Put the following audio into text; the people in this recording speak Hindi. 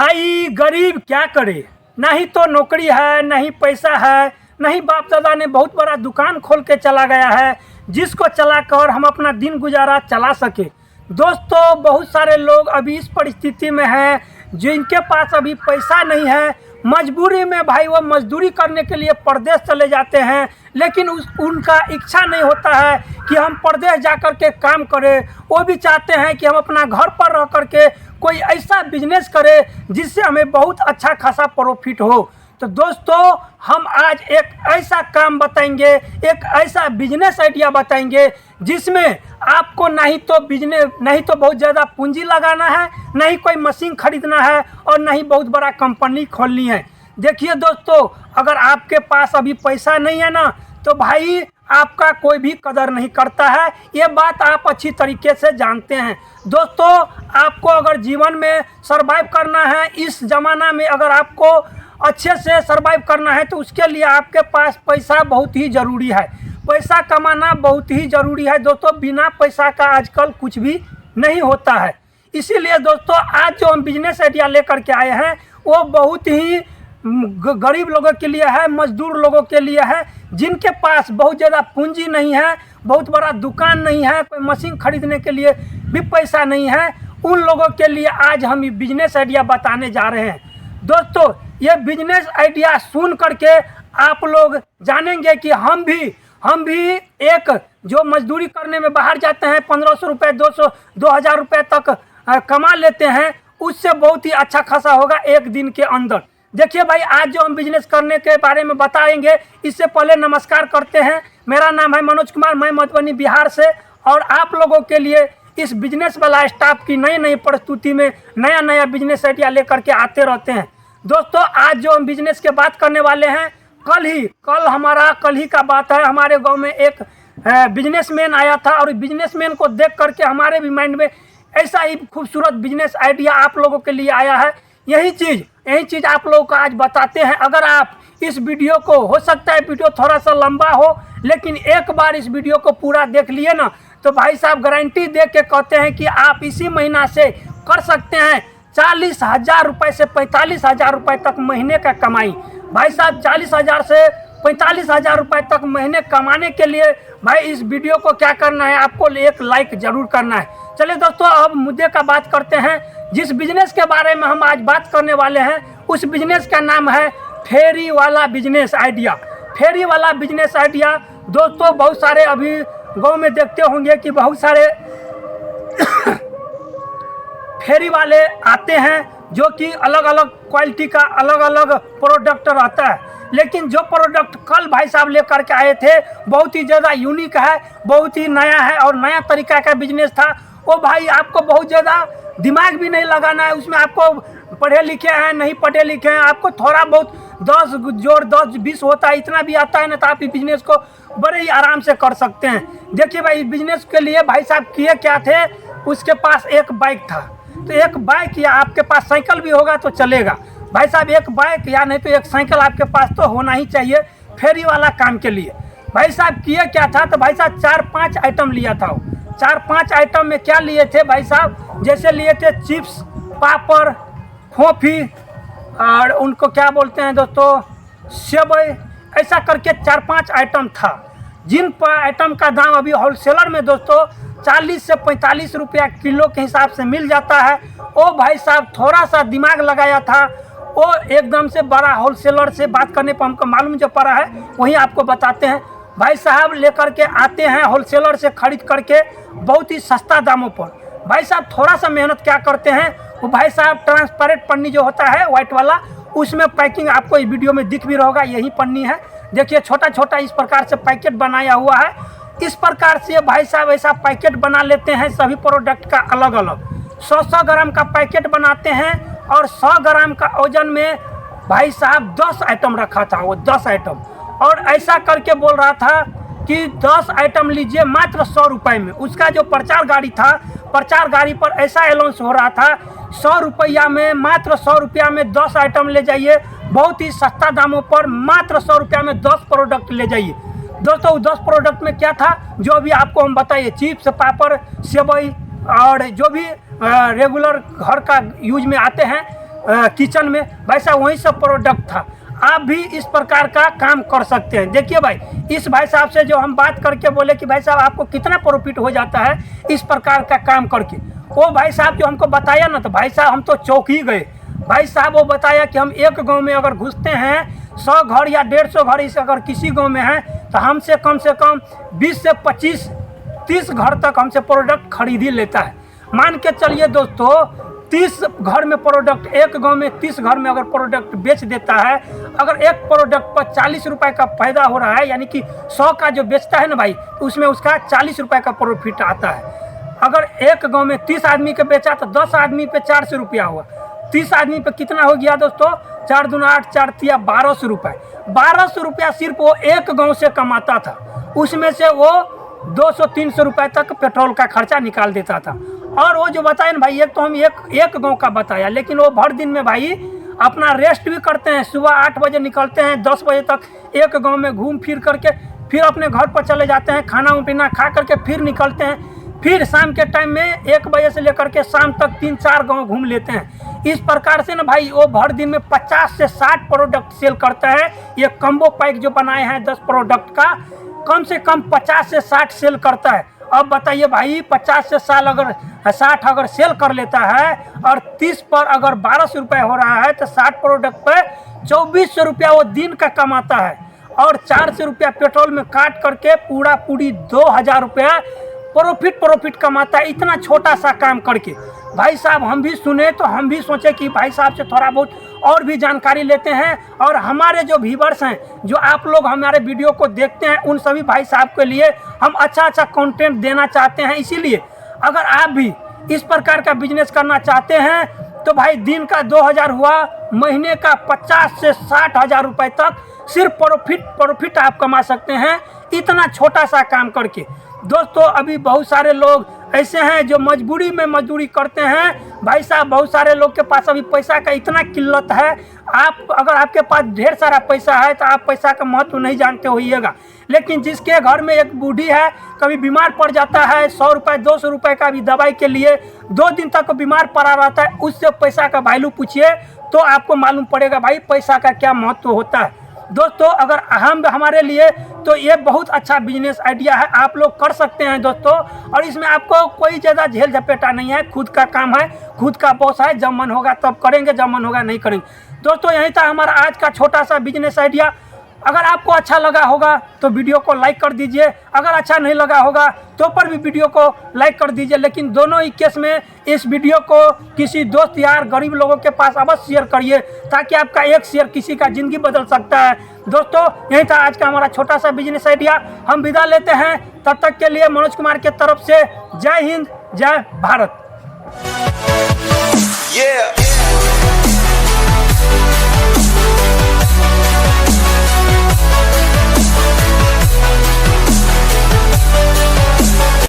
भाई गरीब क्या करे, ना ही तो नौकरी है, ना ही पैसा है, ना ही बाप दादा ने बहुत बड़ा दुकान खोल के चला गया है जिसको चलाकर हम अपना दिन गुजारा चला सके। दोस्तों बहुत सारे लोग अभी इस परिस्थिति में हैं जिनके पास अभी पैसा नहीं है, मजबूरी में भाई वो मजदूरी करने के लिए परदेश चले जाते हैं, लेकिन उनका इच्छा नहीं होता है कि हम परदेश जा कर के काम करें। वो भी चाहते हैं कि हम अपना घर पर रह कर के कोई ऐसा बिजनेस करें जिससे हमें बहुत अच्छा खासा प्रॉफिट हो। तो दोस्तों हम आज एक ऐसा काम बताएंगे, एक ऐसा बिजनेस आइडिया बताएंगे जिसमें आपको नहीं तो बहुत ज़्यादा पूंजी लगाना है, नहीं कोई मशीन खरीदना है और नहीं बहुत बड़ा कंपनी खोलनी है। देखिए दोस्तों, अगर आपके पास अभी पैसा नहीं है ना तो भाई आपका कोई भी कदर नहीं करता है, ये बात आप अच्छी तरीके से जानते हैं। दोस्तों आपको अगर जीवन में सरवाइव करना है, इस ज़माना में अगर आपको अच्छे से सरवाइव करना है तो उसके लिए आपके पास पैसा बहुत ही ज़रूरी है, पैसा कमाना बहुत ही ज़रूरी है। दोस्तों बिना पैसा का आजकल कुछ भी नहीं होता है। इसीलिए दोस्तों आज जो हम बिजनेस आइडिया लेकर के आए हैं वो बहुत ही गरीब लोगों के लिए है, मजदूर लोगों के लिए है, जिनके पास बहुत ज़्यादा पूंजी नहीं है, बहुत बड़ा दुकान नहीं है, कोई मशीन खरीदने के लिए भी पैसा नहीं है। उन लोगों के लिए आज हम ये बिजनेस आइडिया बताने जा रहे हैं। दोस्तों ये बिजनेस आइडिया सुन करके आप लोग जानेंगे कि हम भी एक जो मजदूरी करने में बाहर जाते हैं 1500 रुपये 2000 रुपये तक कमा लेते हैं, उससे बहुत ही अच्छा खासा होगा एक दिन के अंदर। देखिए भाई आज जो हम बिजनेस करने के बारे में बताएंगे, इससे पहले नमस्कार करते हैं। मेरा नाम है मनोज कुमार, मैं मधुबनी बिहार से, और आप लोगों के लिए इस बिजनेस वाला स्टाफ की नई नई प्रस्तुति में नया बिजनेस आइडिया लेकर के आते रहते हैं। दोस्तों आज जो हम बिजनेस के बात करने वाले हैं, कल ही का बात है, हमारे गांव में एक बिजनेसमैन आया था और बिजनेसमैन को देख करके हमारे भी माइंड में ऐसा ही खूबसूरत बिजनेस आइडिया आप लोगों के लिए आया है। यही चीज़ आप लोगों को आज बताते हैं। अगर आप इस वीडियो को, हो सकता है वीडियो थोड़ा सा लंबा हो, लेकिन एक बार इस वीडियो को पूरा देख लिए ना तो भाई साहब गारंटी दे के कहते हैं कि आप इसी महीना से कर सकते हैं 40,000 रुपये से 45,000 रुपये तक महीने का कमाई। भाई साहब 40,000 से 45,000 रुपये तक महीने कमाने के लिए भाई इस वीडियो को क्या करना है, आपको एक लाइक ज़रूर करना है। चलिए दोस्तों अब मुद्दे का बात करते हैं। जिस बिजनेस के बारे में हम आज बात करने वाले हैं उस बिजनेस का नाम है फेरी वाला बिजनेस आइडिया। फेरी वाला बिजनेस आइडिया दोस्तों बहुत सारे अभी गांव में देखते होंगे कि बहुत सारे फेरी वाले आते हैं जो कि अलग अलग क्वालिटी का अलग अलग प्रोडक्ट रहता है, लेकिन जो प्रोडक्ट कल भाई साहब लेकर के आए थे बहुत ही ज़्यादा यूनिक है, बहुत ही नया है और नया तरीका का बिजनेस था। वो भाई आपको बहुत ज़्यादा दिमाग भी नहीं लगाना है, उसमें आपको पढ़े लिखे हैं नहीं पढ़े लिखे हैं, आपको थोड़ा बहुत 10 जोड़ 10 20 होता है, इतना भी आता है ना तो आप इस बिजनेस को बड़े ही आराम से कर सकते हैं। देखिए भाई इस बिजनेस के लिए भाई साहब किए क्या थे, उसके पास एक बाइक था, तो एक बाइक या आपके पास साइकिल भी होगा तो चलेगा। भाई साहब एक बाइक या नहीं तो एक साइकिल आपके पास तो होना ही चाहिए फेरी वाला काम के लिए। भाई साहब किए क्या था, तो भाई साहब 4-5 आइटम लिया था। 4-5 आइटम में क्या लिए थे भाई साहब, जैसे लिए थे चिप्स, पापड़, खोफी और उनको क्या बोलते हैं दोस्तों सेवई, ऐसा करके 4-5 आइटम था। जिन पर आइटम का दाम अभी होलसेलर में दोस्तों 40 से 45 रुपया किलो के हिसाब से मिल जाता है। ओ भाई साहब थोड़ा सा दिमाग लगाया था, वो एकदम से बड़ा होलसेलर से बात करने पर हमको मालूम जो पड़ा है वही आपको बताते हैं। भाई साहब लेकर के आते हैं होलसेलर से खरीद करके बहुत ही सस्ता दामों पर। भाई साहब थोड़ा सा मेहनत क्या करते हैं, वो भाई साहब ट्रांसपेरेंट पन्नी जो होता है वाइट वाला, उसमें पैकिंग आपको इस वीडियो में दिख भी रहा होगा, यही पन्नी है। देखिए छोटा छोटा इस प्रकार से पैकेट बनाया हुआ है। इस प्रकार से भाई साहब ऐसा पैकेट बना लेते हैं सभी प्रोडक्ट का अलग अलग। 100 ग्राम का पैकेट बनाते हैं और 100 ग्राम का वजन में भाई साहब 10 आइटम रखा था, वो 10 आइटम, और ऐसा करके बोल रहा था कि 10 आइटम लीजिए मात्र 100 रुपये में। उसका जो प्रचार गाड़ी था, प्रचार गाड़ी पर ऐसा अनाउंस हो रहा था 100 रुपया में, मात्र 100 रुपया में 10 आइटम ले जाइए, बहुत ही सस्ता दामों पर मात्र 100 रुपया में 10 प्रोडक्ट ले जाइए। दोस्तों 10 प्रोडक्ट में क्या था जो भी आपको हम बताइए, चिप्स, पापड़, सेवई और जो भी रेगुलर घर का यूज में आते हैं किचन में, भाई साहब वही सब प्रोडक्ट था। आप भी इस प्रकार का काम कर सकते हैं। देखिए भाई, इस भाई साहब से जो हम बात करके बोले कि भाई साहब आपको कितना प्रॉफिट हो जाता है इस प्रकार का काम करके, वो भाई साहब जो हमको बताया ना, तो भाई साहब हम तो चौंक ही गए। भाई साहब वो बताया कि हम एक गांव में अगर घुसते हैं 100 घर या 150 घर इस अगर किसी गांव में है तो हमसे कम 20 से 25-30 घर तक हमसे प्रोडक्ट खरीद ही लेता है। मान के चलिए दोस्तों, 30 घर में प्रोडक्ट, एक गांव में 30 घर में अगर प्रोडक्ट बेच देता है, अगर एक प्रोडक्ट पर 40 रुपये का फायदा हो रहा है, यानी कि 100 का जो बेचता है ना भाई, उसमें उसका 40 रुपये का प्रॉफिट आता है। अगर एक गांव में 30 आदमी के बेचा तो 10 आदमी पे 400 रुपया हुआ। 30 आदमी पे कितना हो गया दोस्तों? 4 दूना 8, 4 तिया 1200 रुपये। 1200 रुपया सिर्फ वो एक गांव से कमाता था। उसमें से वो 200-300 रुपये तक पेट्रोल का खर्चा निकाल देता था। और वो जो बताया ना भाई, एक तो हम एक गांव का बताया, लेकिन वो भर दिन में भाई अपना रेस्ट भी करते हैं। सुबह 8 बजे निकलते हैं, 10 बजे तक एक गांव में घूम फिर करके फिर अपने घर पर चले जाते हैं, खाना पीना खा करके फिर निकलते हैं। फिर शाम के टाइम में 1 बजे से लेकर के शाम तक 3-4 गांव घूम लेते हैं। इस प्रकार से ना भाई वो भर दिन में 50 से 60 प्रोडक्ट सेल करता है। ये कम्बो पैक जो बनाए हैं 10 प्रोडक्ट का, कम से कम 50 से 60 सेल करता है। अब बताइए भाई, 50 से 60 अगर सेल कर लेता है और 30 पर अगर 1200 रुपये हो रहा है तो 60 प्रोडक्ट पे 2400 रुपया वो दिन का कमाता है। और 400 रुपया पेट्रोल में काट करके पूरी 2000 रुपया प्रॉफिट कमाता है, इतना छोटा सा काम करके। भाई साहब हम भी सुने तो हम भी सोचे कि भाई साहब से थोड़ा बहुत और भी जानकारी लेते हैं। और हमारे जो व्यूअर्स हैं, जो आप लोग हमारे वीडियो को देखते हैं, उन सभी भाई साहब के लिए हम अच्छा कंटेंट देना चाहते हैं। इसीलिए अगर आप भी इस प्रकार का बिजनेस करना चाहते हैं तो भाई दिन का 2000 हुआ, महीने का 50 से 60 हजार रुपये तक सिर्फ प्रॉफिट आप कमा सकते हैं, इतना छोटा सा काम करके। दोस्तों अभी बहुत सारे लोग ऐसे हैं जो मजबूरी में मजदूरी करते हैं। भाई साहब बहुत सारे लोग के पास अभी पैसा का इतना किल्लत है। अगर आपके पास ढेर सारा पैसा है तो आप पैसा का महत्व नहीं जानते होइएगा, लेकिन जिसके घर में एक बूढ़ी है, कभी बीमार पड़ जाता है, 100 रुपये 200 रुपये का भी दवाई के लिए 2 दिन तक बीमार पड़ा रहता है, उससे पैसा का वैल्यू पूछिए तो आपको मालूम पड़ेगा भाई पैसा का क्या महत्व होता है। दोस्तों अगर हमारे लिए तो ये बहुत अच्छा बिजनेस आइडिया है, आप लोग कर सकते हैं दोस्तों। और इसमें आपको कोई ज़्यादा झेल झपेटा नहीं है, खुद का काम है, खुद का बॉस है, जब मन होगा तब करेंगे, जब मन होगा नहीं करेंगे। दोस्तों यही था हमारा आज का छोटा सा बिजनेस आइडिया। अगर आपको अच्छा लगा होगा तो वीडियो को लाइक कर दीजिए, अगर अच्छा नहीं लगा होगा तो पर भी वीडियो को लाइक कर दीजिए। लेकिन दोनों ही केस में इस वीडियो को किसी दोस्त यार गरीब लोगों के पास अवश्य शेयर करिए, ताकि आपका एक शेयर किसी का ज़िंदगी बदल सकता है। दोस्तों यही था आज का हमारा छोटा सा बिजनेस आइडिया। हम विदा लेते हैं, तब तक के लिए मनोज कुमार के तरफ से जय हिंद, जय भारत।